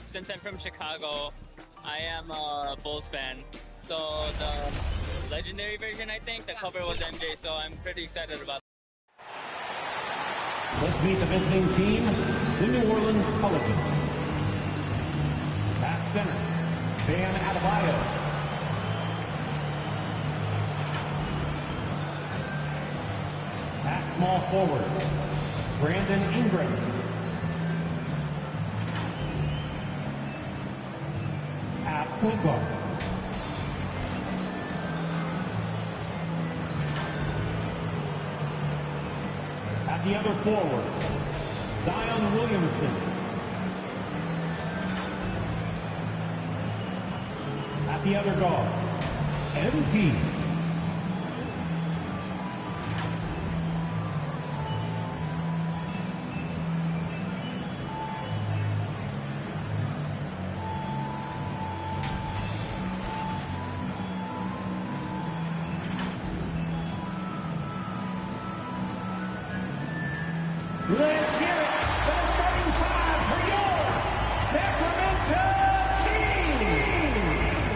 since I'm from Chicago, I am a Bulls fan. So the legendary version, I think, the cover was MJ, so I'm pretty excited about it. Let's meet the visiting team, the New Orleans Pelicans. At center, Bam Adebayo. At small forward, Brandon Ingram. At point guard, at the other forward, Zion Williamson. At the other guard, MP. Let's hear it for the starting five for your Sacramento Kings.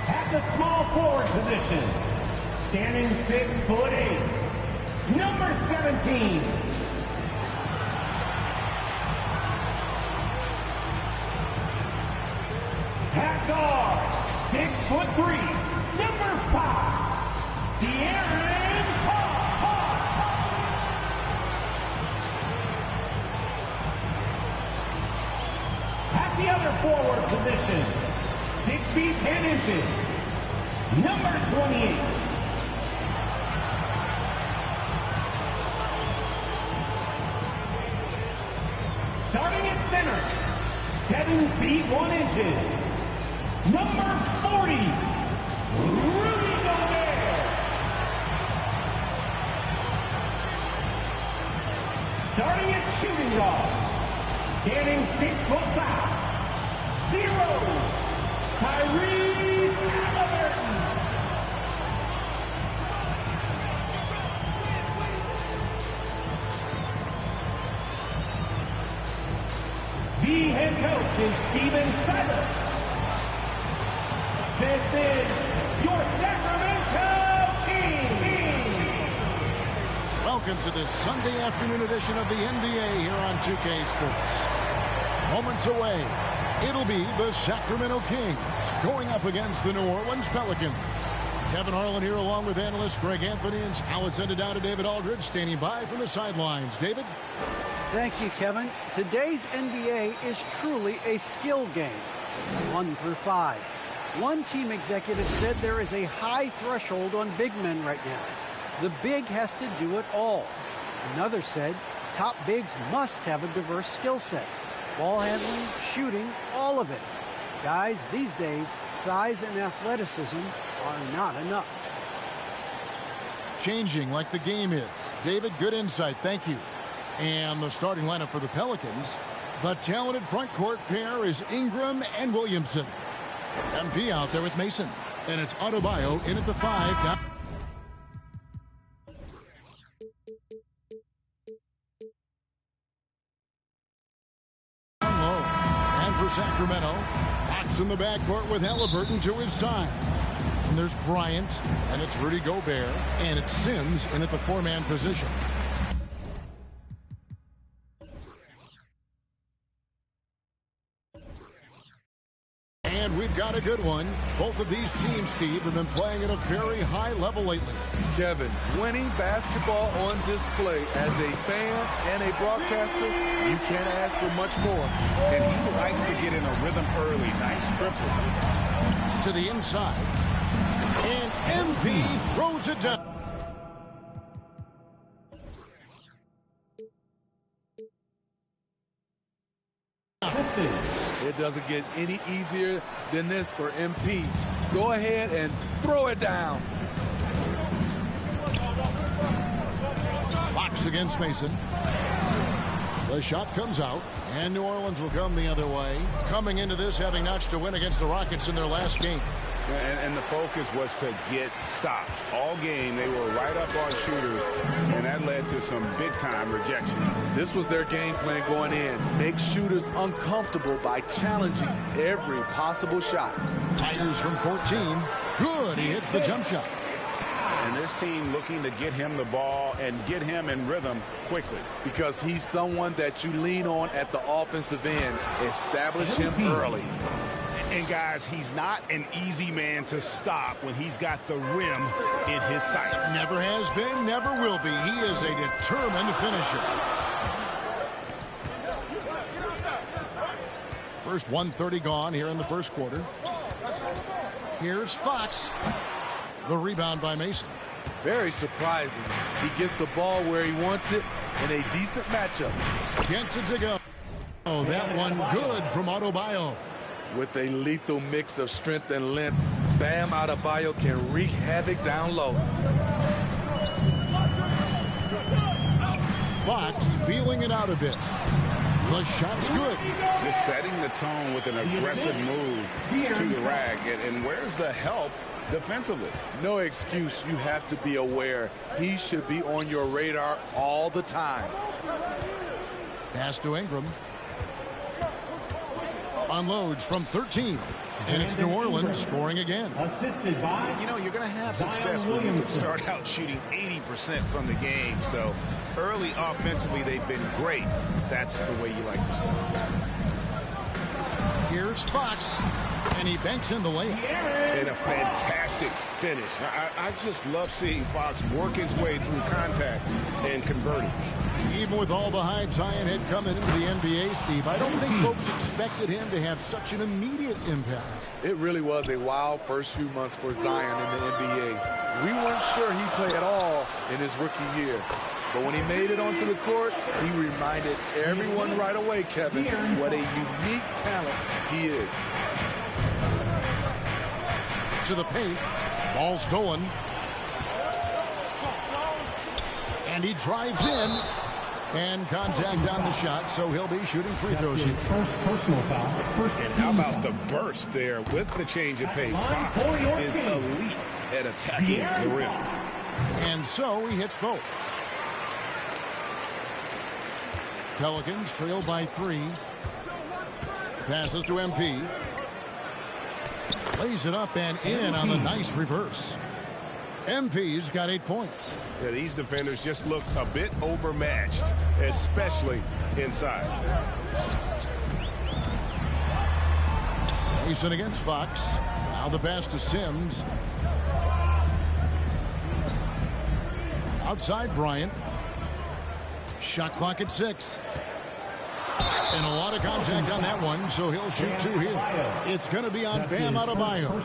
At the small forward position, standing 6'8", number 17. At guard, 6'3", number 5, De'Aaron. The other forward position, 6 feet 10 inches, number 28. Starting at center, 7 feet 1 inches, number 40, Rudy Gobert. Starting at shooting guard, standing 6'5". 0, Tyrese Halliburton. The head coach is Steven Silas. This is your Sacramento Kings. Welcome to this Sunday afternoon edition of the NBA here on 2K Sports. Moments away, it'll be the Sacramento Kings going up against the New Orleans Pelicans. Kevin Harlan here along with analyst Greg Anthony, and now let's send it down to David Aldridge standing by from the sidelines. David? Thank you, Kevin. Today's NBA is truly a skill game, 1 through 5. One team executive said there is a high threshold on big men right now. The big has to do it all. Another said top bigs must have a diverse skill set. Ball handling, shooting, all of it. Guys, these days, size and athleticism are not enough. Changing like the game is. David, good insight. Thank you. And the starting lineup for the Pelicans, the talented front court pair is Ingram and Williamson. MP out there with Mason. And it's Adebayo in at the 5. Now Sacramento, Fox in the backcourt with Halliburton to his side. And there's Bryant, and it's Rudy Gobert, and it's Sims in at the 4-man position. And we've got a good one. Both of these teams, Steve, have been playing at a very high level lately. Kevin, winning basketball on display as a fan and a broadcaster, you can't ask for much more. And he likes to get in a rhythm early. Nice triple. To the inside. And MP throws it down. It doesn't get any easier than this for MP. Go ahead and throw it down. Fox against Mason. The shot comes out, and New Orleans will come the other way. Coming into this, having notched a win against the Rockets in their last game. And the focus was to get stops. All game, they were right up on shooters, and that led to some big-time rejections. This was their game plan going in. Make shooters uncomfortable by challenging every possible shot. Fires from 14. Good. He hits the jump shot. And this team looking to get him the ball and get him in rhythm quickly. Because he's someone that you lean on at the offensive end. Establish him early. And guys, he's not an easy man to stop when he's got the rim in his sights. Never has been, never will be. He is a determined finisher. First 1:30 gone here in the first quarter. Here's Fox. The rebound by Mason. Very surprising. He gets the ball where he wants it in a decent matchup. Gets it to go. Oh, that one good from Adebayo. With a lethal mix of strength and length, Bam Adebayo can wreak havoc down low. Fox feeling it out a bit. The shot's good. Just setting the tone with an aggressive move to the rack. And where's the help defensively? No excuse. You have to be aware. He should be on your radar all the time. Pass to Ingram. Unloads from 13. And it's New Orleans scoring again. Assisted by, you know, you're going to have success when you can start out shooting 80% from the game. So early offensively, they've been great. That's the way you like to start. Here's Fox. And he banks in the layup. And a fantastic finish. I just love seeing Fox work his way through contact and converting. Even with all the hype Zion had coming into the NBA, Steve, I don't think folks expected him to have such an immediate impact. It really was a wild first few months for Zion in the NBA. We weren't sure he'd play at all in his rookie year. But when he made it onto the court, he reminded everyone right away, Kevin, what a unique talent he is. To the paint. Ball stolen. And he drives in. And contact on the shot, so he'll be shooting free throws here. First personal foul. And how about the burst there with the change of pace? Fox is elite at attacking the rim. And so he hits both. Pelicans trail by 3. Passes to MP. Lays it up and in on the nice reverse. MP's got 8 points. Yeah, these defenders just look a bit overmatched, especially inside. Mason against Fox. Now the pass to Sims. Outside Bryant. Shot clock at 6. And a lot of contact on that one, so he'll shoot 2 here. It's going to be on Bam Adebayo.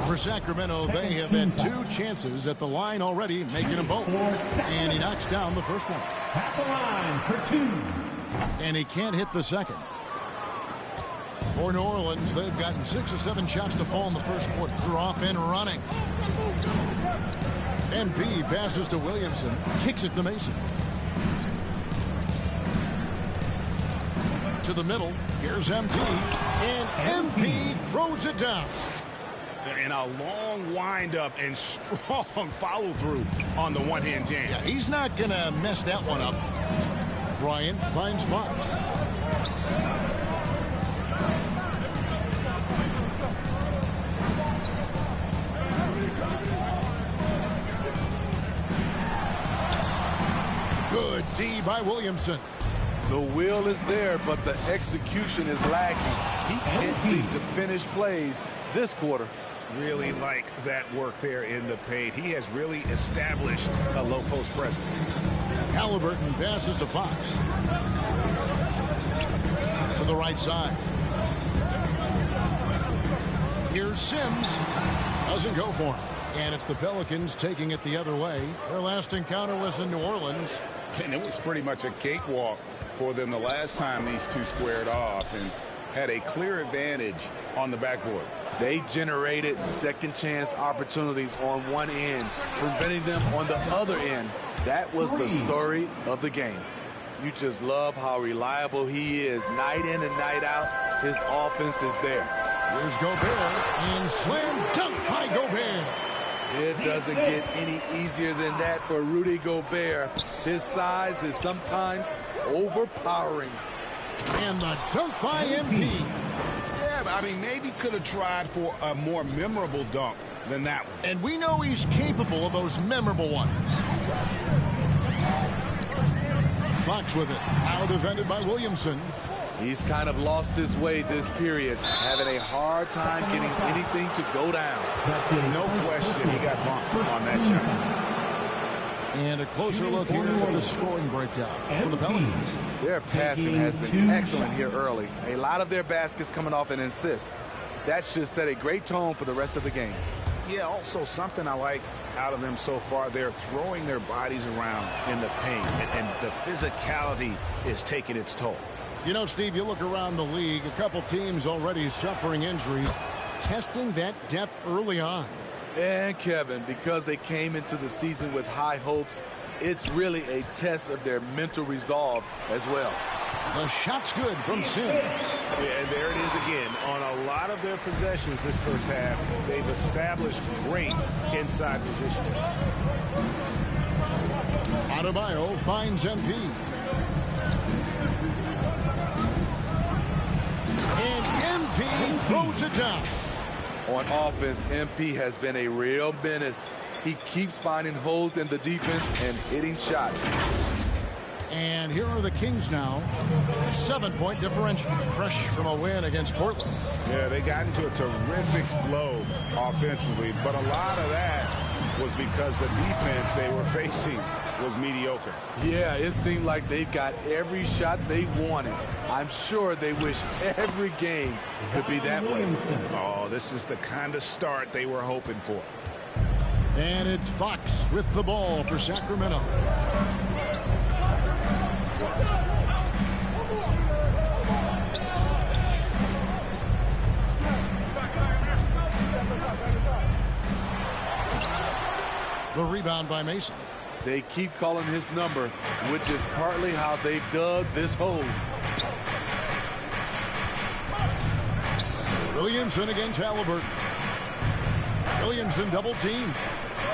For Sacramento, they have had 2 chances at the line already, making them both. And he knocks down the first one. At the line for 2. And he can't hit the second. For New Orleans, they've gotten 6 or 7 shots to fall in the first quarter. They're off and running. NP passes to Williamson, kicks it to Mason. To the middle. Here's MT. And MP throws it down. And a long windup and strong follow-through on the one-hand jam. Yeah, he's not going to mess that one up. Bryant finds Fox. Good D by Williamson. The will is there, but the execution is lacking. He can't seem to finish plays this quarter. Really like that work there in the paint. He has really established a low post presence. Halliburton passes to Fox. To the right side. Here's Sims. Doesn't go for him. And it's the Pelicans taking it the other way. Their last encounter was in New Orleans. And it was pretty much a cakewalk for them the last time these two squared off and had a clear advantage on the backboard. They generated second chance opportunities on one end, preventing them on the other end. That was the story of the game. You just love how reliable he is night in and night out. His offense is there. Here's Gobert, and slam dunk by Gobert. It doesn't get any easier than that for Rudy Gobert. His size is sometimes overpowering. And the dunk by MP. Yeah, I mean, maybe could have tried for a more memorable dunk than that one. And we know he's capable of those memorable ones. Fox with it. Now defended by Williamson. He's kind of lost his way this period, having a hard time getting anything to go down. No question he got bumped on that shot. And a closer look here at the scoring breakdown for the Pelicans. Their passing has been excellent here early. A lot of their baskets coming off an assist. That should set a great tone for the rest of the game. Yeah, also something I like out of them so far, they're throwing their bodies around in the paint, and the physicality is taking its toll. You know, Steve, you look around the league, a couple teams already suffering injuries, testing that depth early on. And Kevin, because they came into the season with high hopes, it's really a test of their mental resolve as well. The shot's good from Sims. Yeah, and there it is again. On a lot of their possessions this first half, they've established great inside position. Adebayo finds MP. And MP throws it down. On offense, MP has been a real menace. He keeps finding holes in the defense and hitting shots. And here are the Kings now. 7-point differential. Fresh from a win against Portland. Yeah, they got into a terrific flow offensively, but a lot of that was because the defense they were facing was mediocre. Yeah, it seemed like they've got every shot they wanted. I'm sure they wish every game could be that way. Oh, this is the kind of start they were hoping for. And it's Fox with the ball for Sacramento. The rebound by Mason. They keep calling his number, which is partly how they've dug this hole. Williamson against Halliburton. Williamson double team.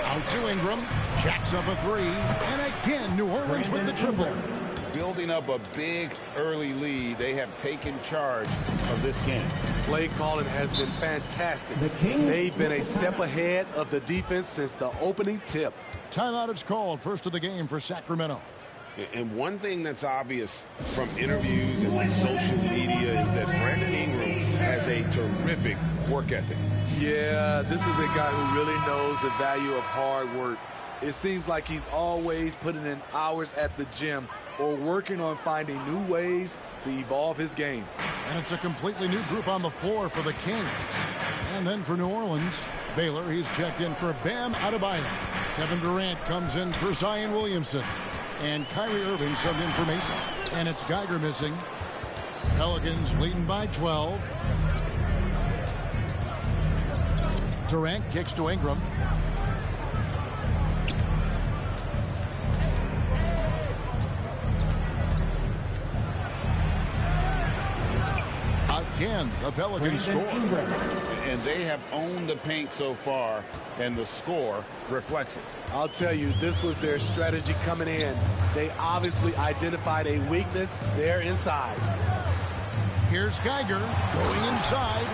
Out to Ingram. Jacks up a three. And again, New Orleans with the triple. Building up a big early lead, they have taken charge of this game. Play calling has been fantastic. They've been a step ahead of the defense since the opening tip. Timeout is called. First of the game for Sacramento. And one thing that's obvious from interviews and social media is that Brandon Ingram has a terrific work ethic. Yeah, this is a guy who really knows the value of hard work. It seems like he's always putting in hours at the gym or working on finding new ways to evolve his game. And it's a completely new group on the floor for the Kings. And then for New Orleans, Baylor, he's checked in for Bam Adebayo. Kevin Durant comes in for Zion Williamson. And Kyrie Irving subbed in for Mason. And it's Geiger missing. Pelicans leading by 12. Durant kicks to Ingram. Again, the Pelicans score. And they have owned the paint so far, and the score reflects it. I'll tell you, this was their strategy coming in. They obviously identified a weakness there inside. Here's Geiger going inside.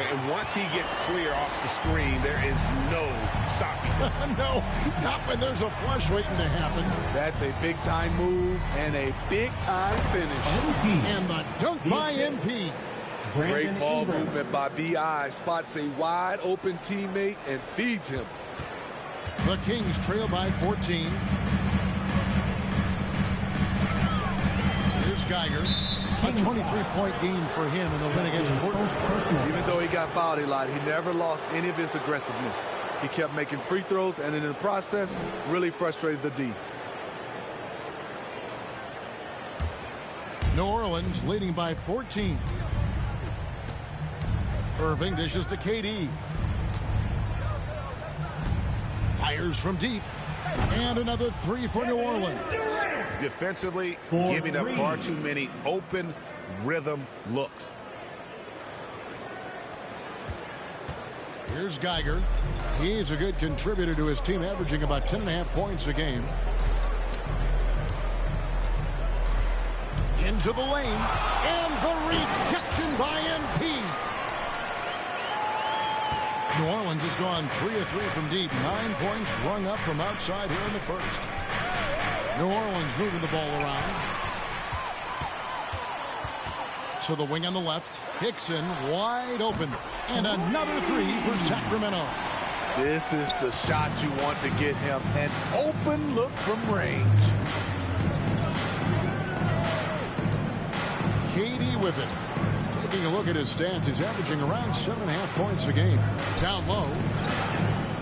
And once he gets clear off the screen, there is no stopping him. No, not when there's a flush waiting to happen. That's a big-time move and a big-time finish. And the dunk by MP. Great ball movement by B.I. Spots a wide-open teammate and feeds him. The Kings trail by 14. Here's Geiger. A 23-point game for him in the win against Portland. Even though he got fouled a lot, he never lost any of his aggressiveness. He kept making free throws, and in the process, really frustrated the D. New Orleans leading by 14. Irving dishes to KD. Fires from deep. And another three for New Orleans. Defensively, giving up far too many open rhythm looks. Here's Geiger. He's a good contributor to his team, averaging about 10.5 points a game. Into the lane, and the rejection by MP. New Orleans has gone 3 of 3 from deep. 9 points rung up from outside here in the first. New Orleans moving the ball around. To the wing on the left. Hickson wide open. And another 3 for Sacramento. This is the shot you want to get him. An open look from range. KD with it. Taking a look at his stats, he's averaging around 7.5 points a game. Down low.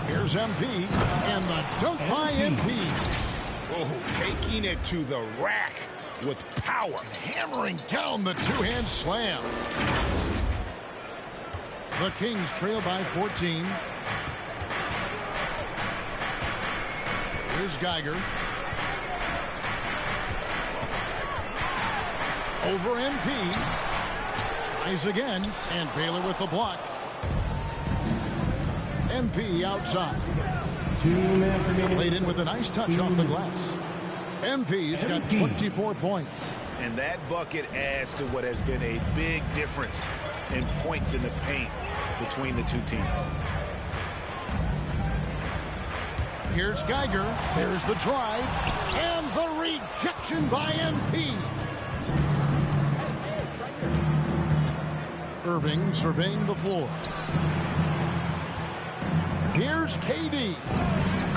Here's MP. And the dunk by MP. Oh, taking it to the rack with power. Hammering down the two-hand slam. The Kings trail by 14. Here's Geiger. Over MP. Tries again. And Baylor with the block. MP outside. 2 minutes remaining. Played in with a nice touch off the glass. MP's got 24 points. And that bucket adds to what has been a big difference in points in the paint between the two teams. Here's Geiger. There's the drive. And the rejection by MP. Irving surveying the floor. Here's KD.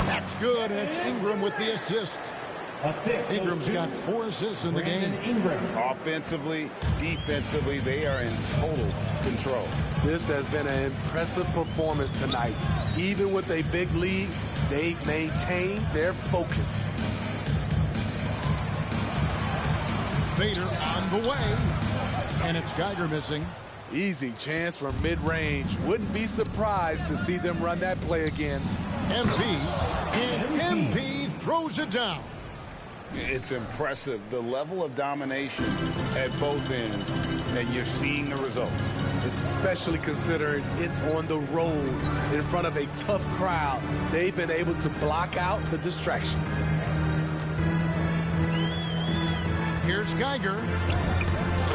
That's good, and it's Ingram with the assist. Ingram's got 4 assists in the game. Offensively, defensively, they are in total control. This has been an impressive performance tonight. Even with a big lead, they maintain their focus. Fader on the way. And it's Geiger missing. Easy chance from mid-range. Wouldn't be surprised to see them run that play again. MP. And MP throws it down. It's impressive, the level of domination at both ends, and you're seeing the results. Especially considering it's on the road in front of a tough crowd. They've been able to block out the distractions. Here's Geiger.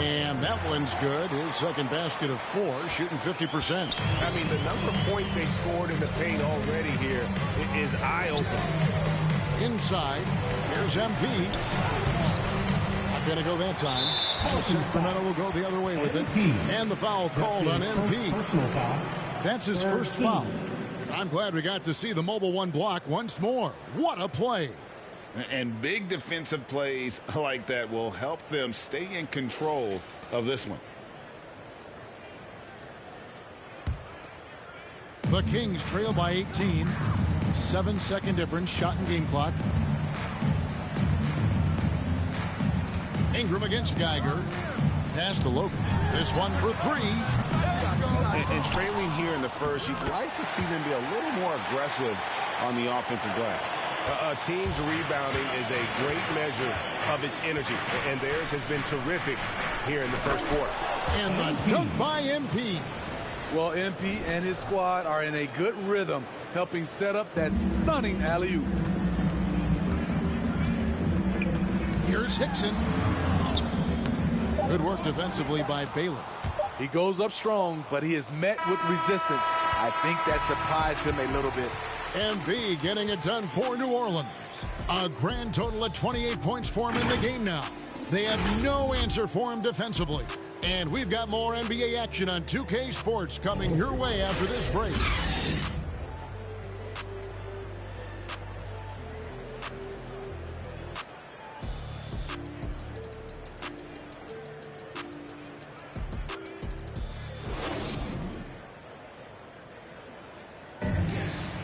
And that one's good. His second basket of 4, shooting 50%. I mean, the number of points they've scored in the paint already here is eye-opening. Inside, here's MP. Not going to go that time. And Sacramento will go the other way with it. And the foul called on MP. That's his first foul. I'm glad we got to see the Mobile One block once more. What a play. And big defensive plays like that will help them stay in control of this one. The Kings trail by 18. 7-second difference, shot and game clock. Ingram against Geiger. Pass to Logan. This one for 3. And trailing here in the first, you'd like to see them be a little more aggressive on the offensive glass. A team's rebounding is a great measure of its energy, and theirs has been terrific here in the first quarter. And the dunk by MP. Well, MP and his squad are in a good rhythm, helping set up that stunning alley-oop. Here's Hickson. Good work defensively by Baylor. He goes up strong, but he is met with resistance. I think that surprised him a little bit. MB getting it done for New Orleans. A grand total of 28 points for him in the game now. They have no answer for him defensively. And we've got more NBA action on 2K Sports coming your way after this break.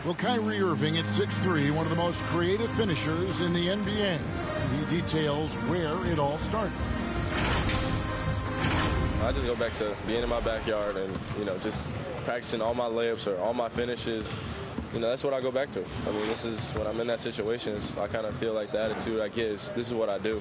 Well, Kyrie Irving at 6'3", one of the most creative finishers in the NBA. He details where it all started. I just go back to being in my backyard and, just practicing all my layups or all my finishes. That's what I go back to. I mean, this is when I'm in that situation, I kind of feel like the attitude I get is this is what I do.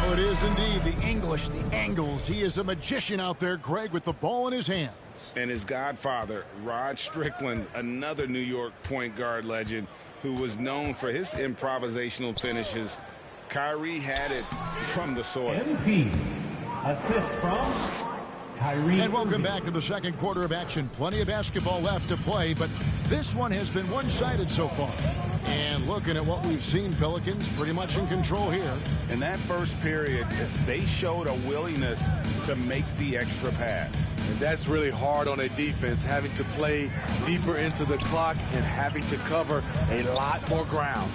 Oh, it is indeed. The English, the angles. He is a magician out there, Greg, with the ball in his hands. And his godfather, Rod Strickland, another New York point guard legend who was known for his improvisational finishes. Kyrie had it from the source. MP. Assist from Kyrie. And welcome back to the second quarter of action. Plenty of basketball left to play, but this one has been one-sided so far. And looking at what we've seen, Pelicans pretty much in control here. In that first period, they showed a willingness to make the extra pass. And that's really hard on a defense, having to play deeper into the clock and having to cover a lot more ground.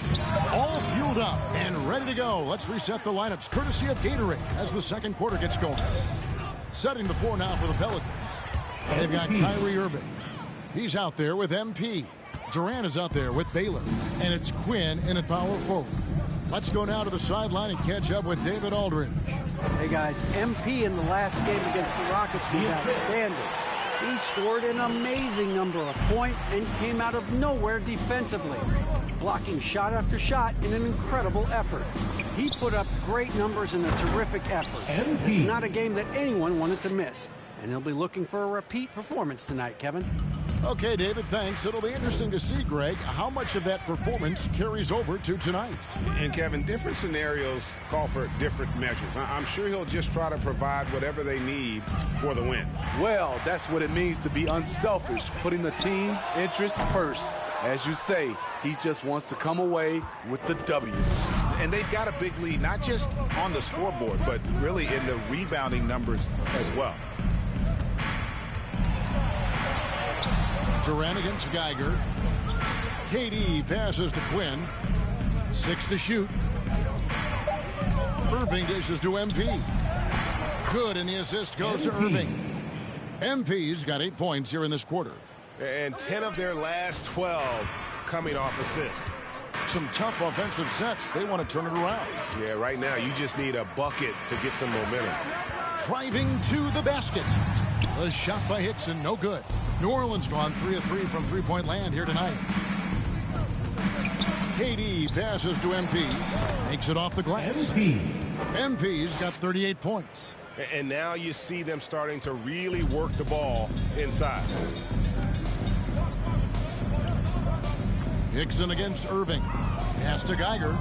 All fueled up and ready to go. Let's reset the lineups courtesy of Gatorade as the second quarter gets going. Setting the floor now for the Pelicans. They've got Kyrie Irving. He's out there with MP. Durant is out there with Baylor. And it's Quinn in at power forward. Let's go now to the sideline and catch up with David Aldridge. Hey, guys, MP in the last game against the Rockets was outstanding. He scored an amazing number of points and came out of nowhere defensively, blocking shot after shot in an incredible effort. He put up great numbers in a terrific effort. It's not a game that anyone wanted to miss, and he'll be looking for a repeat performance tonight, Kevin. Okay, David, thanks. It'll be interesting to see, Greg, how much of that performance carries over to tonight. And, Kevin, different scenarios call for different measures. I'm sure he'll just try to provide whatever they need for the win. Well, that's what it means to be unselfish, putting the team's interests first. As you say, he just wants to come away with the W. And they've got a big lead, not just on the scoreboard, but really in the rebounding numbers as well. Durant against Geiger. KD passes to Quinn. 6 to shoot. Irving dishes to MP. Good, and the assist goes to Irving. MP's got 8 points here in this quarter. And 10 of their last 12 coming off assists. Some tough offensive sets. They want to turn it around. Yeah, right now you just need a bucket to get some momentum. Driving to the basket. A shot by Hickson, no good. New Orleans gone 3 of 3 from three-point land here tonight. KD passes to MP. Makes it off the glass. MP's got 38 points. And now you see them starting to really work the ball inside. Hickson against Irving. Pass to Geiger.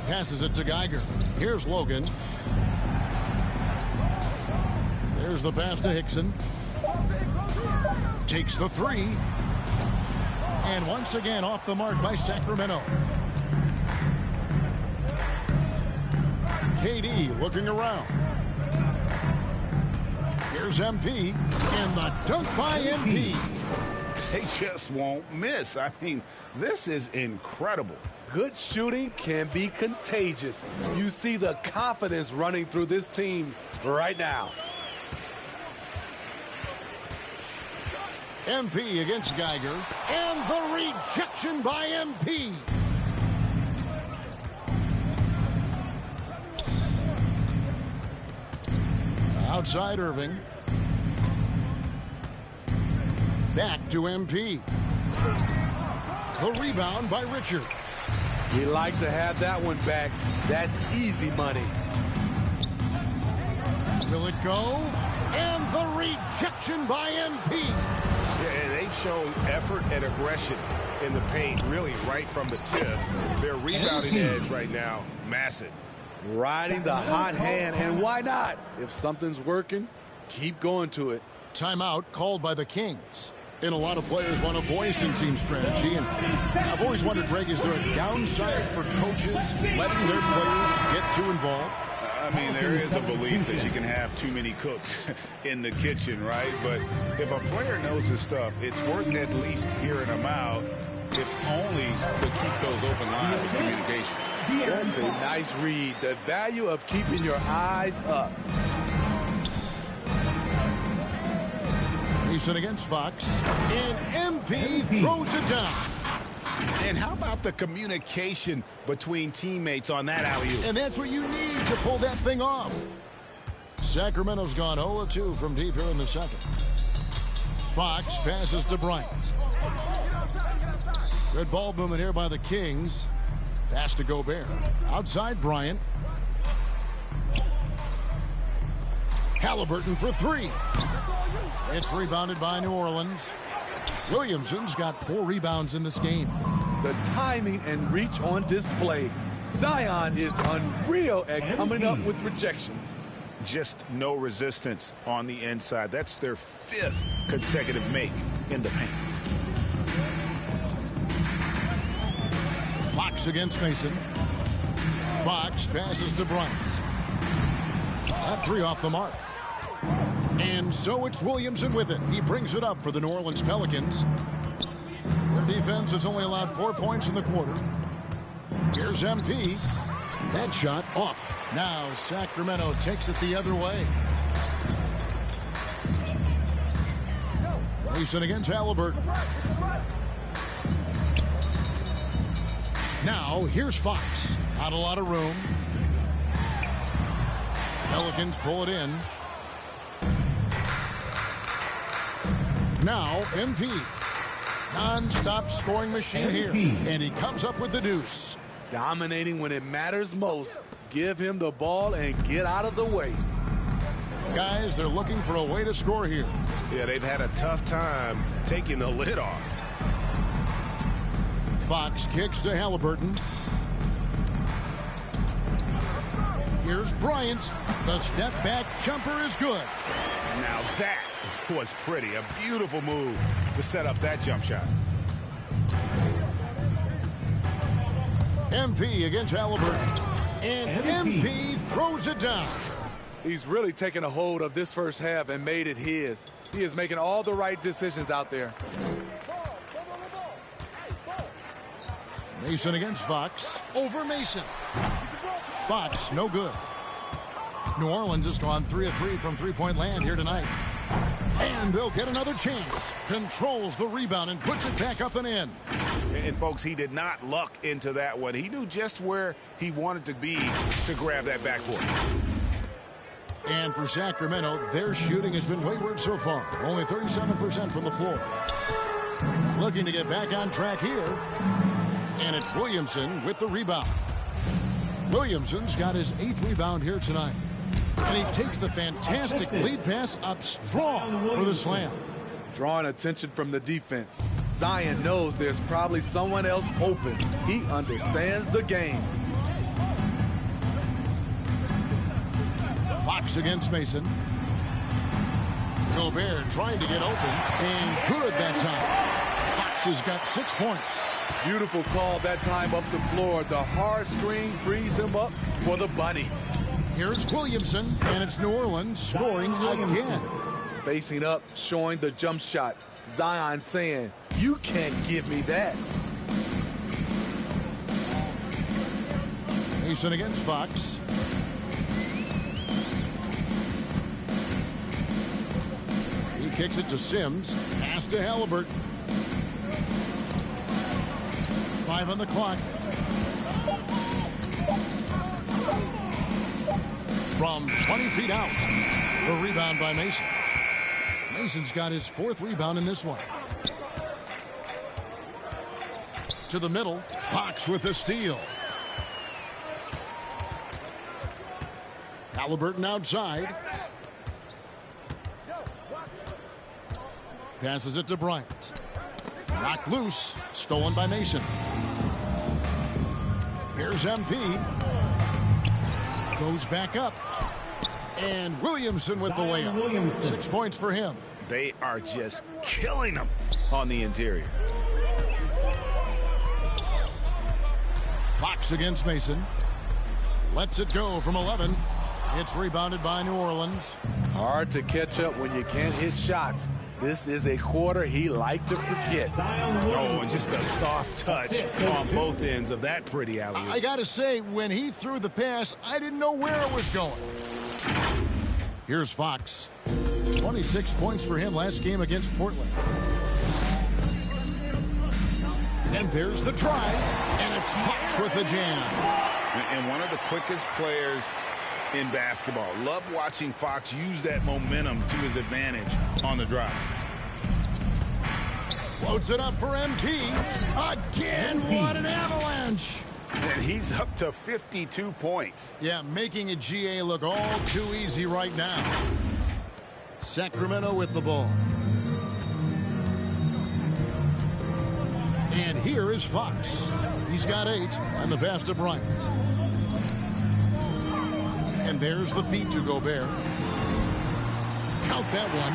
Passes it to Geiger. Here's Logan. There's the pass to Hickson. Takes the three. And once again off the mark by Sacramento. KD looking around. Here's MP. And the dunk by MP. They just won't miss. I mean, this is incredible. Good shooting can be contagious. You see the confidence running through this team right now. MP against Geiger. And the rejection by MP. Outside Irving. Back to MP. The rebound by Richards. We like to have that one back. That's easy money. Will it go? And the rejection by MP. Yeah, they've shown effort and aggression in the paint, really right from the tip. Their rebounding edge right now, massive. Riding the hot hand, and why not? If something's working, keep going to it. Timeout called by the Kings. And a lot of players want a voice in team strategy. And I've always wondered, Greg, is there a downside for coaches letting their players get too involved? I mean, there is a belief that you can have too many cooks in the kitchen, right? But if a player knows his stuff, it's worth at least hearing them out, if only to keep those open lines of communication. That's a nice read. The value of keeping your eyes up. Mason against Fox. And MP throws it down. And how about the communication between teammates on that alley-oop? And that's what you need to pull that thing off. Sacramento's gone 0-2 from deep here in the second. Fox passes to Bryant. Good ball movement here by the Kings. Pass to Gobert. Outside Bryant. Halliburton for three. It's rebounded by New Orleans. Williamson's got 4 rebounds in this game. The timing and reach on display. Zion is unreal at coming up with rejections. Just no resistance on the inside. That's their 5th consecutive make in the paint. Fox against Mason. Fox passes to Bryant. That 3 off the mark. And so it's Williamson with it. He brings it up for the New Orleans Pelicans. Their defense has only allowed 4 points in the quarter. Here's MP. That shot off. Now Sacramento takes it the other way. Mason against Halliburton. Now here's Fox. Not a lot of room. Pelicans pull it in. Now MP. Non-stop scoring machine here. And he comes up with the deuce. Dominating when it matters most. Give him the ball and get out of the way. Guys, they're looking for a way to score here. Yeah, they've had a tough time taking the lid off. Fox kicks to Halliburton. Here's Bryant. The step back jumper is good. Now that was pretty. A beautiful move to set up that jump shot. MP against Halliburton. And MP throws it down. He's really taken a hold of this first half and made it his. He is making all the right decisions out there. Mason against Fox. Over Mason. Fox, no good. New Orleans has gone 3 of 3 from three-point land here tonight. And they'll get another chance. Controls the rebound and puts it back up and in. And folks, he did not luck into that one. He knew just where he wanted to be to grab that backboard. And for Sacramento, their shooting has been wayward so far. Only 37% from the floor. Looking to get back on track here. And it's Williamson with the rebound. Williamson's got his 8th rebound here tonight. And he takes the fantastic lead pass up strong for the slam. Drawing attention from the defense. Zion knows there's probably someone else open. He understands the game. Fox against Mason. Gobert trying to get open. And good that time. Fox has got 6 points. Beautiful call that time up the floor. The hard screen frees him up for the bunny. Here's Williamson, and it's New Orleans scoring again. Facing up, showing the jump shot. Zion saying, you can't give me that. Mason against Fox. He kicks it to Sims. Pass to Halliburton. 5 on the clock. From 20 feet out. The rebound by Mason. Mason's got his 4th rebound in this one. To the middle. Fox with the steal. Halliburton outside. Passes it to Bryant. Knocked loose. Stolen by Mason. Here's MP. Goes back up. And Williamson with the layup. 6 points for him. They are just killing them on the interior. Fox against Mason. Lets it go from 11. It's rebounded by New Orleans. Hard to catch up when you can't hit shots. This is a quarter he liked to forget. Oh, and just a soft touch on both ends of that pretty alley-oop. I got to say, when he threw the pass, I didn't know where it was going. Here's Fox. 26 points for him last game against Portland. And there's the try, and it's Fox with the jam. And one of the quickest players in basketball. Love watching Fox use that momentum to his advantage on the drive. Floats it up for MT. Again, what an avalanche. And he's up to 52 points. Yeah, making a GA look all too easy right now. Sacramento with the ball. And here is Fox. He's got 8 on the pass to Bryant. And there's the feed to Gobert. Count that one.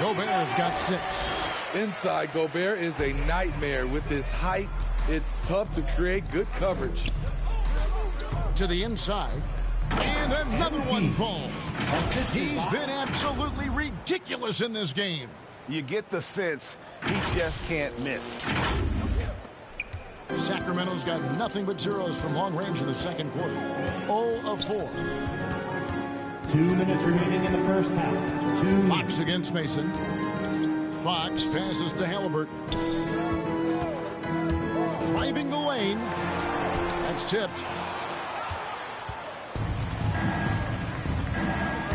Gobert's got 6. Inside, Gobert is a nightmare. With his height, it's tough to create good coverage. To the inside. And another one falls. He's been absolutely ridiculous in this game. You get the sense he just can't miss. Sacramento's got nothing but zeros from long range in the second quarter. 0 of 4. 2 minutes remaining in the first half. Fox against Mason. Fox passes to Halliburton. Driving the lane. That's tipped.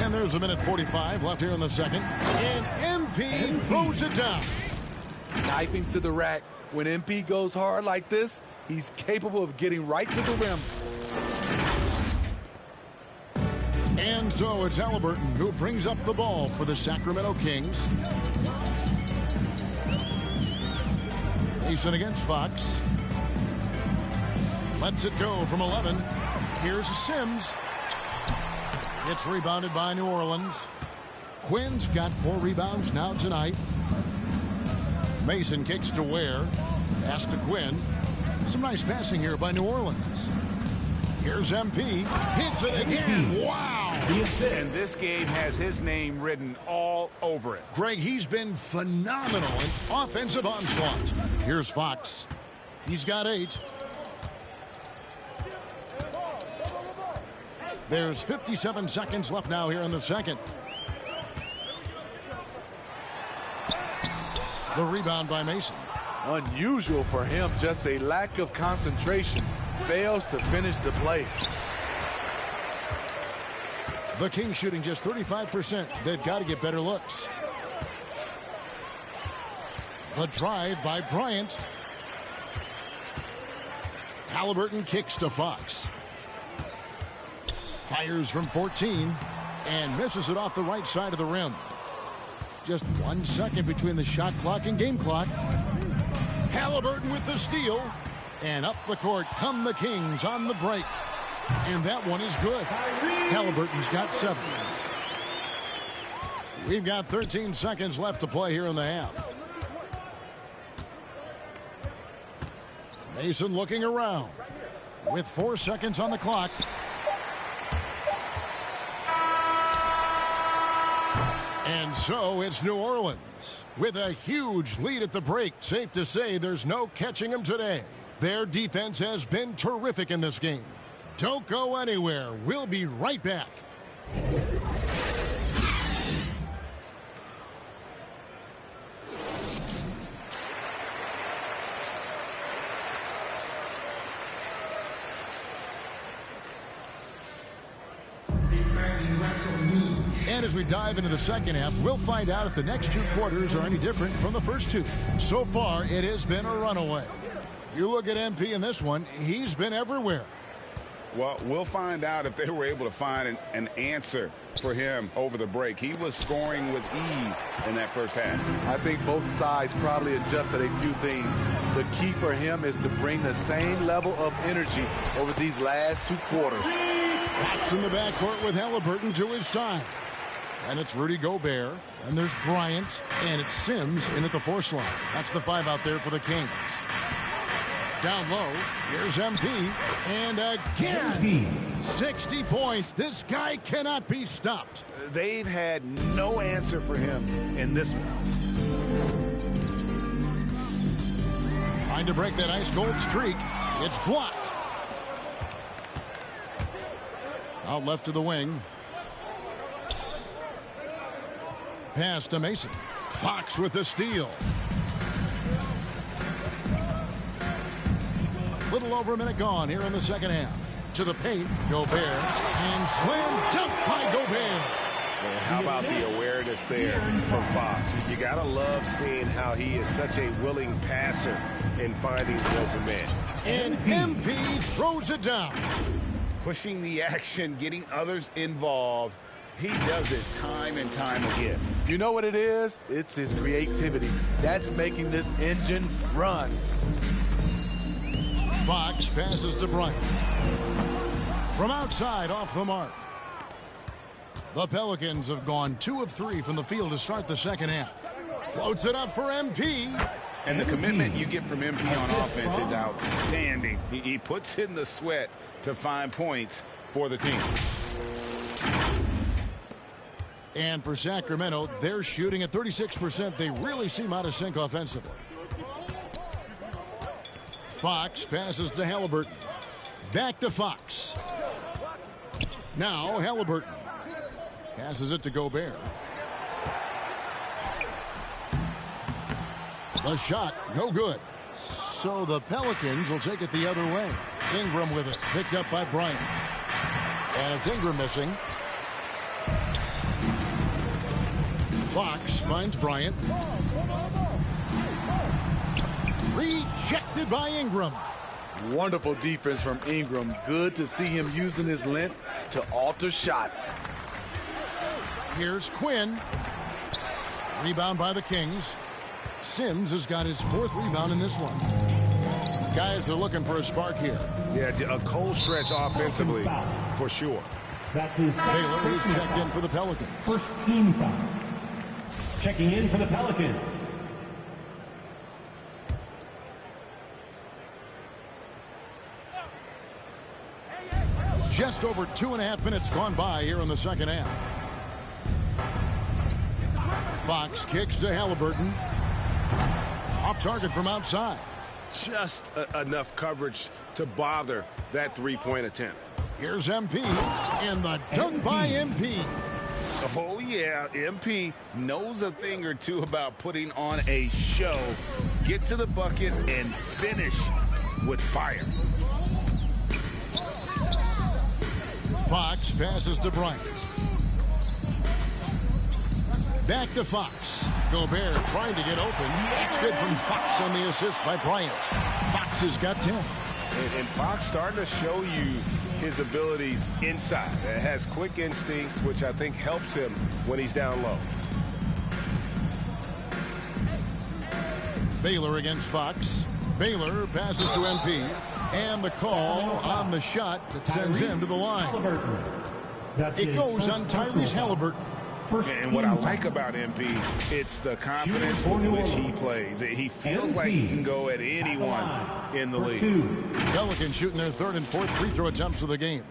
And there's a minute 45 left here in the second. And MP throws it down. Knifing to the rack. When MP goes hard like this, he's capable of getting right to the rim. And so it's Halliburton who brings up the ball for the Sacramento Kings. Mason against Fox. Lets it go from 11. Here's Sims. It's rebounded by New Orleans. Quinn's got 4 rebounds now tonight. Mason kicks to Ware. Pass to Quinn. Some nice passing here by New Orleans. Here's MP. Hits it again. Wow. And this game has his name written all over it. Greg, he's been phenomenal in offensive onslaught. Here's Fox. He's got 8. There's 57 seconds left now here in the second. The rebound by Mason. Unusual for him, just a lack of concentration. Fails to finish the play. The Kings shooting just 35%. They've got to get better looks. The drive by Bryant. Halliburton kicks to Fox. Fires from 14 and misses it off the right side of the rim. Just 1 second between the shot clock and game clock. Halliburton with the steal. And up the court come the Kings on the break. And that one is good. Halliburton's got 7. We've got 13 seconds left to play here in the half. Mason looking around with 4 seconds on the clock. And so it's New Orleans with a huge lead at the break. Safe to say there's no catching them today. Their defense has been terrific in this game. Don't go anywhere. We'll be right back. And as we dive into the second half, we'll find out if the next 2 quarters are any different from the first 2. So far, it has been a runaway. You look at MP in this one, he's been everywhere. Well, we'll find out if they were able to find an answer for him over the break. He was scoring with ease in that first half. I think both sides probably adjusted a few things. The key for him is to bring the same level of energy over these last 2 quarters. Fox in the backcourt with Halliburton to his side. And it's Rudy Gobert. And there's Bryant. And it's Sims in at the 4 slot. That's the 5 out there for the Kings. Down low, here's MP. And again, 60 points. This guy cannot be stopped. They've had no answer for him in this one. Trying to break that ice cold streak. It's blocked. Out left to the wing. Pass to Mason. Fox with the steal. Little over a minute gone here in the second half. To the paint, Gobert. And slam dunk by Gobert. And how about the awareness there from Fox? You got to love seeing how he is such a willing passer in finding the open man. And MP throws it down. Pushing the action, getting others involved. He does it time and time again. You know what it is? It's his creativity. That's making this engine run. Fox passes to Bryant. From outside, off the mark. The Pelicans have gone 2 of 3 from the field to start the second half. Floats it up for MP. And the commitment you get from MP on offense is outstanding. He puts in the sweat to find points for the team. And for Sacramento, they're shooting at 36%. They really seem out of sync offensively. Fox passes to Halliburton. Back to Fox. Now Halliburton. Passes it to Gobert. The shot, no good. So the Pelicans will take it the other way. Ingram with it, picked up by Bryant. And it's Ingram missing. Fox finds Bryant. Rejected by Ingram. Wonderful defense from Ingram. Good to see him using his length to alter shots. Here's Quinn. Rebound by the Kings. Sims has got his 4th rebound in this one. Guys are looking for a spark here. Yeah, a cold stretch offensively, for sure. That's his Baylor is checked in for the Pelicans. first team foul. Checking in for the Pelicans. Just over 2.5 minutes gone by here in the second half. Fox kicks to Halliburton. Off target from outside. Just enough coverage to bother that three-point attempt. Here's MP. And the dunk by MP. Oh, yeah, MP knows a thing or two about putting on a show. Get to the bucket and finish with fire. Fox passes to Bryant. Back to Fox. Gobert trying to get open. That's good from Fox on the assist by Bryant. Fox has got 10. And Fox starting to show you his abilities inside. It has quick instincts, which I think helps him when he's down low. Baylor against Fox. Baylor passes to MP. And the call on the shot that sends him to the line. It goes on Tyrese Halliburton. And what I like about MP, it's the confidence with which he plays. He feels like he can go at anyone in the league. Pelicans shooting their 3rd and 4th free throw attempts of the game.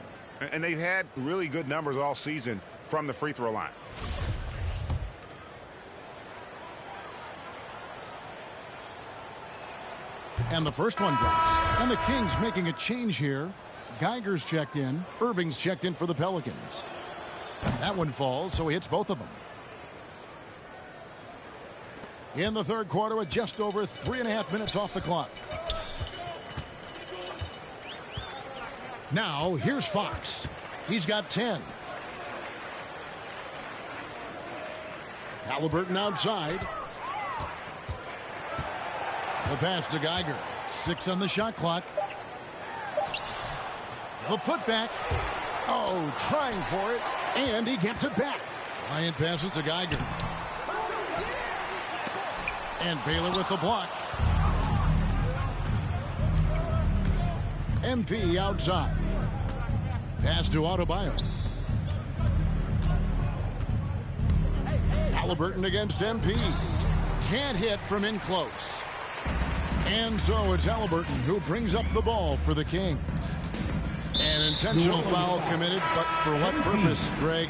And they've had really good numbers all season from the free throw line. And the first one drops. And the Kings making a change here. Geiger's checked in. Irving's checked in for the Pelicans. That one falls, so he hits both of them. In the 3rd quarter with just over 3.5 minutes off the clock. Now, here's Fox. He's got 10. Halliburton outside. The pass to Geiger. 6 on the shot clock. The putback. Oh, trying for it. And he gets it back. Bryant passes to Geiger. And Baylor with the block. MP outside. Pass to Adebayo. Halliburton against MP. Can't hit from in close. And so it's Halliburton who brings up the ball for the Kings. An intentional foul committed, but for what purpose, Greg?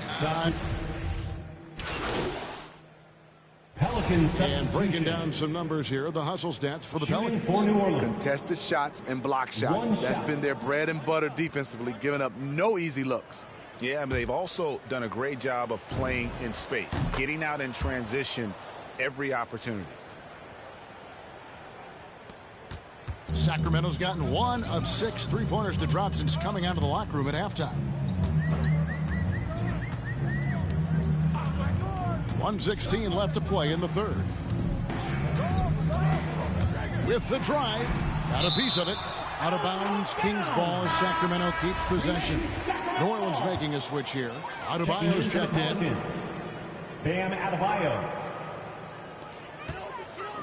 Pelicans. And breaking down some numbers here, the hustle stats for the Pelicans. For New Orleans. Contested shots and block shots. That's been their bread and butter defensively, giving up no easy looks. Yeah, but they've also done a great job of playing in space, getting out in transition every opportunity. Sacramento's gotten 1 of 6 three-pointers to drop since coming out of the locker room at halftime. 1:16 left to play in the third. With the drive, got a piece of it. Out of bounds, Kings ball as Sacramento keeps possession. New Orleans making a switch here. Adebayo's checked in. Bam Adebayo.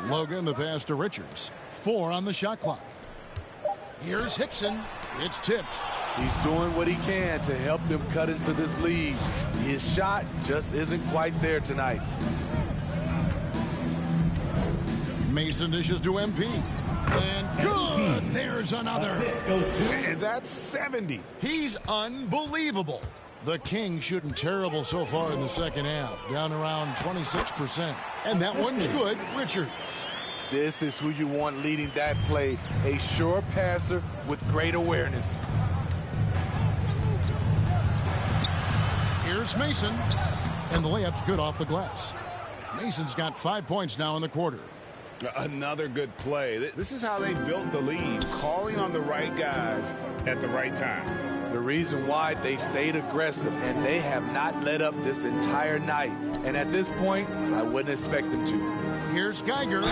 Logan, the pass to Richards. 4 on the shot clock. Here's Hickson. It's tipped. He's doing what he can to help them cut into this lead. His shot just isn't quite there tonight. Mason dishes to MP. And good! There's another. And that's 70. He's unbelievable. The Kings shooting terrible so far in the second half. Down around 26%. And that one's good. Richards. This is who you want leading that play. A sure passer with great awareness. Here's Mason. And the layup's good off the glass. Mason's got 5 points now in the quarter. Another good play. This is how they built the lead, calling on the right guys at the right time. The reason why they've stayed aggressive and they have not let up this entire night. And at this point, I wouldn't expect them to. Here's Geiger.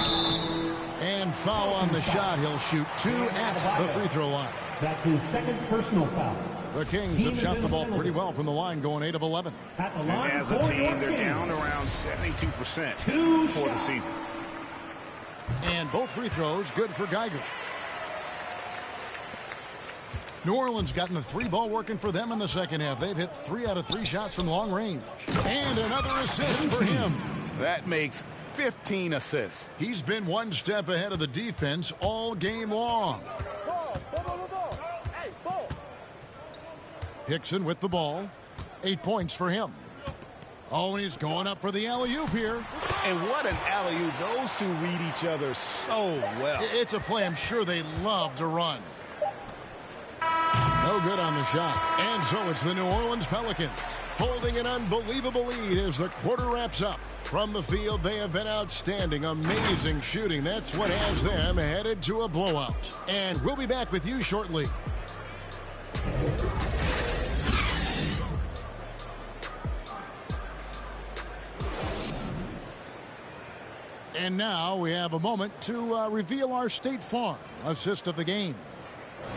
And foul on the shot. He'll shoot 2 at the free throw line. That's his second personal foul. The Kings have shot the ball pretty well from the line, going 8 of 11. At the line, and as a team, they're down around 72% for the season. And both free throws good for Geiger. New Orleans gotten the 3-ball working for them in the second half. They've hit 3 out of 3 shots from long range. And another assist for him. That makes 15 assists. He's been 1 step ahead of the defense all game long. Hickson with the ball. 8 points for him. Oh, and he's going up for the alley-oop here. And what an alley-oop. Those two read each other so well. It's a play I'm sure they love to run. No good on the shot. And so it's the New Orleans Pelicans holding an unbelievable lead as the quarter wraps up. From the field, they have been outstanding. Amazing shooting. That's what has them headed to a blowout. And we'll be back with you shortly. And now we have a moment to reveal our State Farm assist of the game.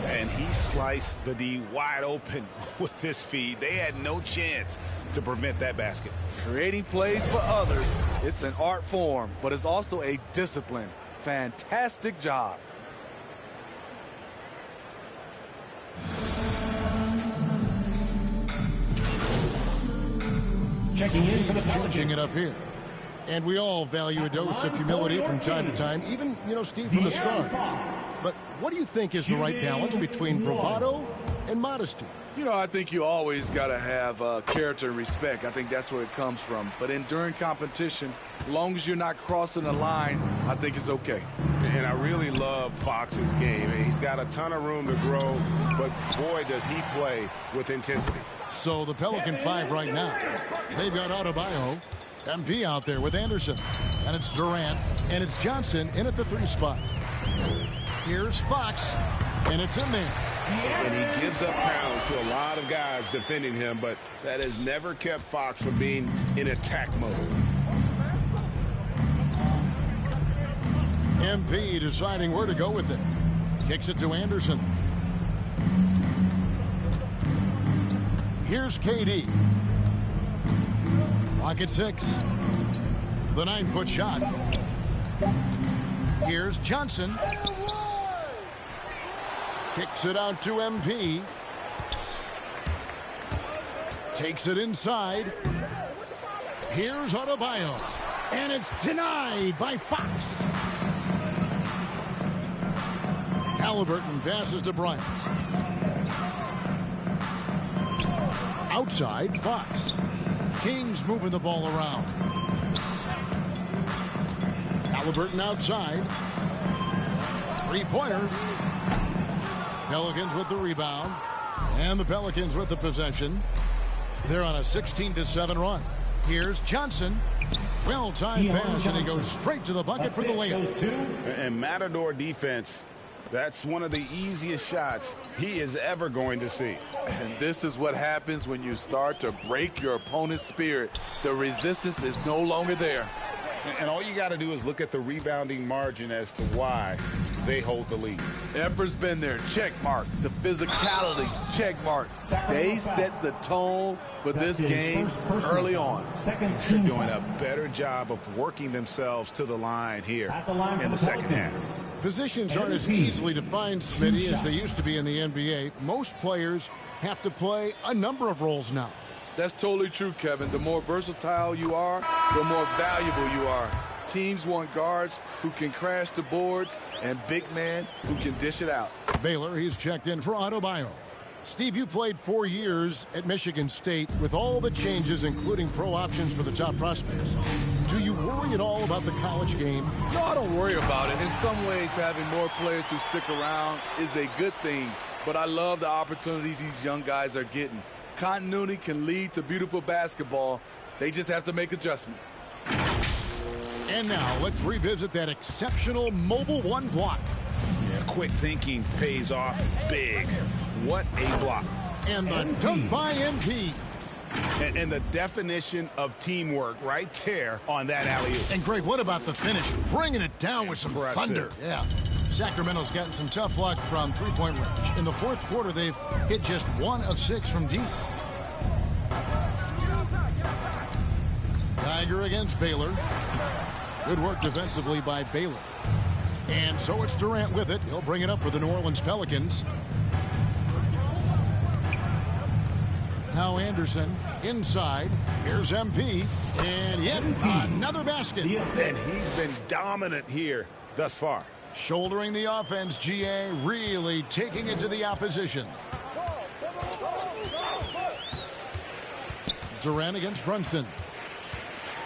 And he sliced the D wide open with this feed. They had no chance to prevent that basket. Creating plays for others, it's an art form, but it's also a discipline. Fantastic job. Checking in for the Changing it up here. And we all value a dose of humility from time to time, even, Steve, from the stars. But what do you think is the right balance between bravado and modesty? I think you always got to have character and respect. I think that's where it comes from. But during competition, as long as you're not crossing the line, I think it's okay. And I really love Fox's game. He's got a ton of room to grow, but boy, does he play with intensity. So the Pelican 5 right now. They've got Adebayo, MP out there with Anderson. And it's Durant, and it's Johnson in at the 3 spot. Here's Fox, and it's in there. And he gives up pounds to a lot of guys defending him, but that has never kept Fox from being in attack mode. MP deciding where to go with it. Kicks it to Anderson. Here's KD. Clock at 6. The 9-foot shot. Here's Johnson. Kicks it out to MP. Takes it inside. Here's Adebayo. And it's denied by Fox. Halliburton passes to Bryant. Outside, Fox. Kings moving the ball around. Halliburton outside. 3-pointer. Pelicans with the rebound. And the Pelicans with the possession. They're on a 16-7 run. Here's Johnson. Well-timed pass, and he goes straight to the bucket for the layup. And Matador defense That's one of the easiest shots he is ever going to see. And this is what happens when you start to break your opponent's spirit. The resistance is no longer there. And all you got to do is look at the rebounding margin as to why they hold the lead. Effort's been there, check mark. The physicality, check mark. They set the tone for this game early on. They're doing a better job of working themselves to the line here in the second half. Positions aren't as easily defined, Smitty, as they used to be in the NBA. Most players have to play a number of roles now. That's totally true, Kevin. The more versatile you are, the more valuable you are. Teams want guards who can crash the boards and big men who can dish it out. Baylor, he's checked in for Adebayo. Steve, you played 4 years at Michigan State with all the changes, including pro options for the top prospects. Do you worry at all about the college game? No, I don't worry about it. In some ways, having more players who stick around is a good thing. But I love the opportunities these young guys are getting. Continuity can lead to beautiful basketball. They just have to make adjustments. And now let's revisit that exceptional Mobile One block. Yeah, quick thinking pays off big. What a block. And the dunk by MP. And the definition of teamwork right there on that alley-oop. And Greg, what about the finish? Bringing it down with some Impressive. thunder. Yeah. Sacramento's gotten some tough luck from three-point range. In the fourth quarter, they've hit just 1 of 6 from deep. Geiger against Baylor. Good work defensively by Baylor. And so it's Durant with it. He'll bring it up for the New Orleans Pelicans. Now Anderson inside. Here's MP. And yet another basket. And he's been dominant here thus far. Shouldering the offense, GA really taking it to the opposition. Durant against Brunson.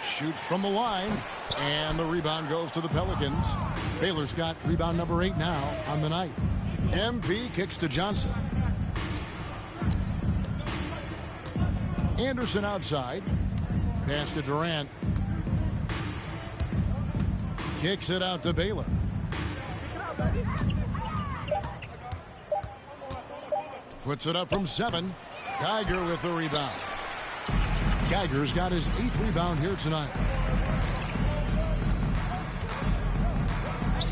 Shoots from the line. And the rebound goes to the Pelicans. Baylor's got rebound number 8 now on the night. MP kicks to Johnson. Anderson outside. Pass to Durant. Kicks it out to Baylor. Puts it up from 7. Geiger with the rebound. Geiger's got his 8th rebound here tonight.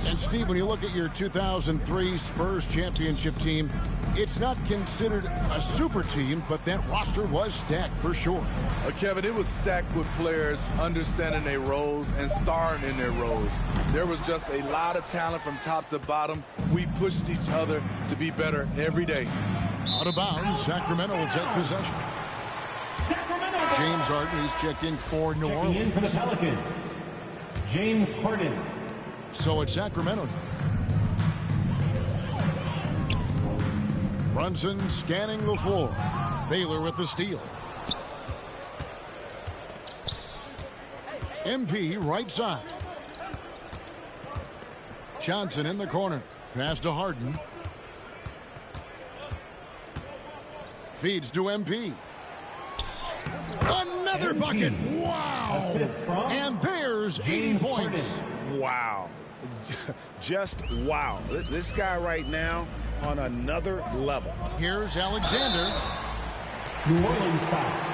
And Steve, when you look at your 2003 Spurs championship team, it's not considered a super team, but that roster was stacked for sure. Kevin, it was stacked with players understanding their roles and starring in their roles. There was just a lot of talent from top to bottom. We pushed each other to be better every day. Out of bounds, Sacramento will take possession. James Harden, he's checked in for New Orleans. In for the Pelicans, James Harden. So it's Sacramento. Brunson scanning the floor. Baylor with the steal. MP right side. Johnson in the corner. Pass to Harden. Feeds to MP. Another bucket. Wow. And there's 80 points. Wow. Just wow. This guy right now on another level. Here's Alexander. New Orleans foul.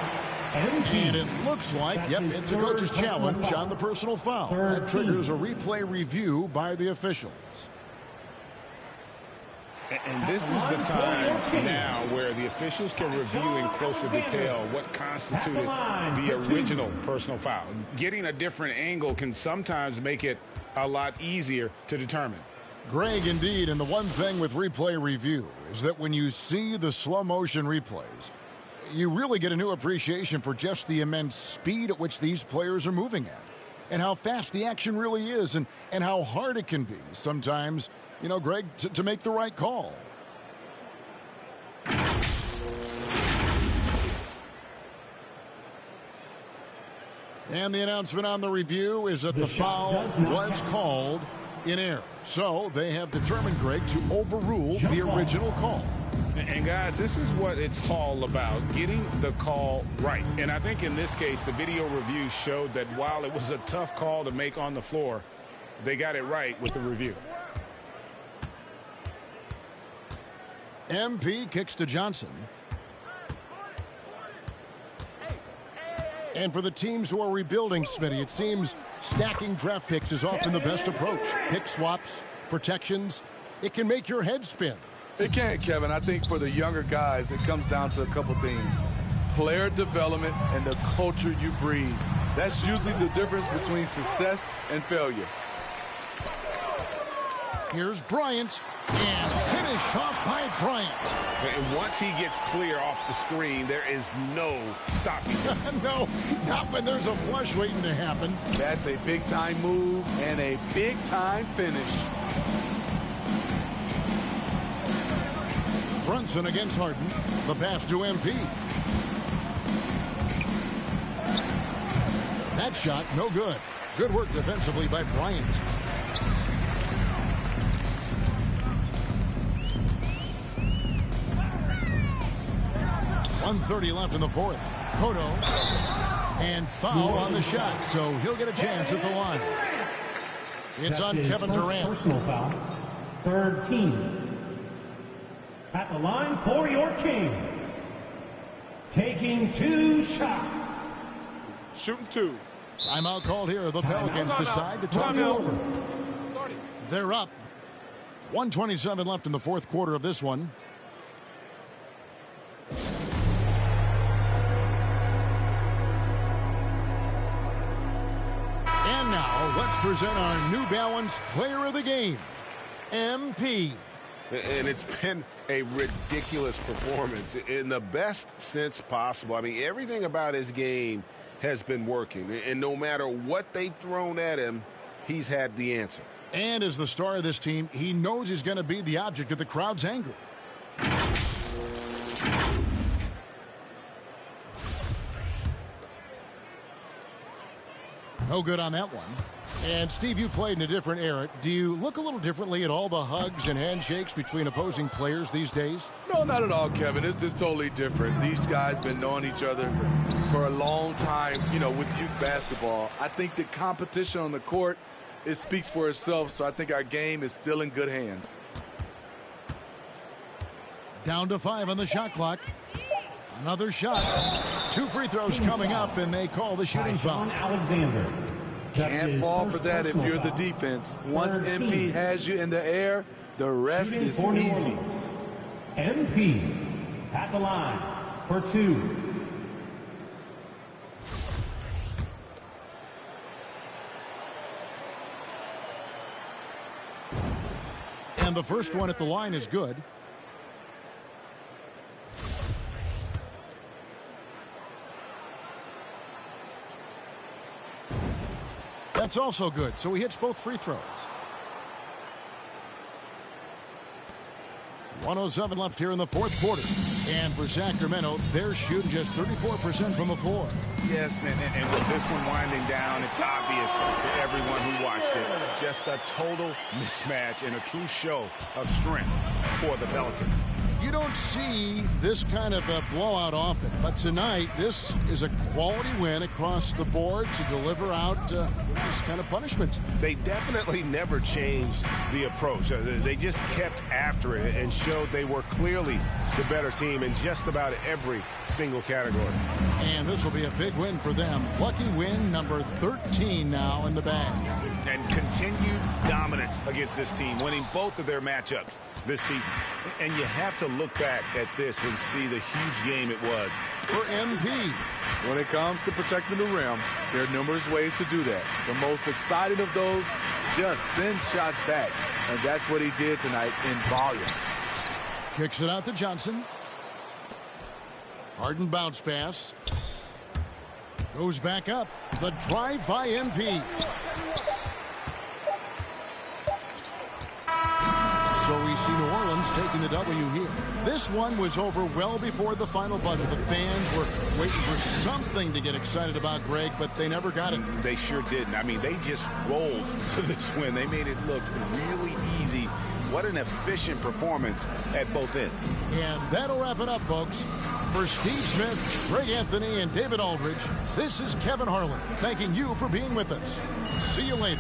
And it looks like, it's a coach's challenge on the personal foul. That triggers a replay review by the officials. And this is the time now where the officials can review in closer detail what constituted the original personal foul. Getting a different angle can sometimes make it a lot easier to determine. Greg, indeed, and the one thing with replay review is that when you see the slow motion replays, you really get a new appreciation for just the immense speed at which these players are moving at and how fast the action really is and how hard it can be sometimes, Greg, to make the right call. And the announcement on the review is that the foul was called in error. So they have determined, Greg, to overrule the original call. And guys, this is what it's all about, getting the call right. And I think in this case, the video review showed that while it was a tough call to make on the floor, they got it right with the review. MP kicks to Johnson. And for the teams who are rebuilding, Smitty, it seems stacking draft picks is often the best approach. Pick swaps, protections, it can make your head spin. It can, Kevin. I think for the younger guys, it comes down to a couple things. Player development and the culture you breed. That's usually the difference between success and failure. Here's Bryant, and finish off by Bryant. And once he gets clear off the screen, there is no stopping. No, not when there's a flush waiting to happen. That's a big-time move and a big-time finish. Brunson against Harden. The pass to MP. That shot, no good. Good work defensively by Bryant. .130 left in the fourth. Koto. And foul on the shot, so he'll get a chance at the line. It's on Kevin Durant. Personal foul. Third team. At the line for your Kings. Taking 2 shots. Shooting 2. Timeout called here. The Pelicans decide to talk it over. They're up. 1:27 left in the fourth quarter of this one. And now let's present our New Balance Player of the Game, MP. And it's been a ridiculous performance in the best sense possible. I mean, everything about his game has been working. And no matter what they've thrown at him, he's had the answer. And as the star of this team, he knows he's going to be the object of the crowd's anger. No good on that one. And, Steve, you played in a different era. Do you look a little differently at all the hugs and handshakes between opposing players these days? No, not at all, Kevin. It's just totally different. These guys been knowing each other for a long time, you know, with youth basketball. I think the competition on the court, it speaks for itself, so I think our game is still in good hands. Down to 5 on the shot clock. Another shot. 2 free throws coming up, and they call the shooting foul. Alexander. Can't fall for that if you're the defense. Once MP has you in the air, the rest is easy. MP at the line for 2. And the first one at the line is good. That's also good, so he hits both free throws. 1:07 left here in the fourth quarter. And for Sacramento, they're shooting just 34% from the floor. Yes, and with this one winding down, it's obvious to everyone who watched it. Just a total mismatch and a true show of strength for the Pelicans. You don't see this kind of a blowout often, but tonight this is a quality win across the board to deliver out this kind of punishment. They definitely never changed the approach. They just kept after it and showed they were clearly the better team in just about every single category. And this will be a big win for them. Lucky win number 13 now in the bag. And continued dominance against this team, winning both of their matchups this season. And you have to look back at this and see the huge game it was for MP. When it comes to protecting the rim, there are numerous ways to do that. The most exciting of those, just send shots back. And that's what he did tonight in volume. Kicks it out to Johnson. Harden bounce pass. Goes back up. The drive by MP. So we see New Orleans taking the W here. This one was over well before the final buzzer. The fans were waiting for something to get excited about, Greg, but they never got it. They sure didn't. I mean, they just rolled to this win. They made it look really easy. What an efficient performance at both ends. And that'll wrap it up, folks. For Steve Smith, Greg Anthony, and David Aldridge, this is Kevin Harlan thanking you for being with us. See you later.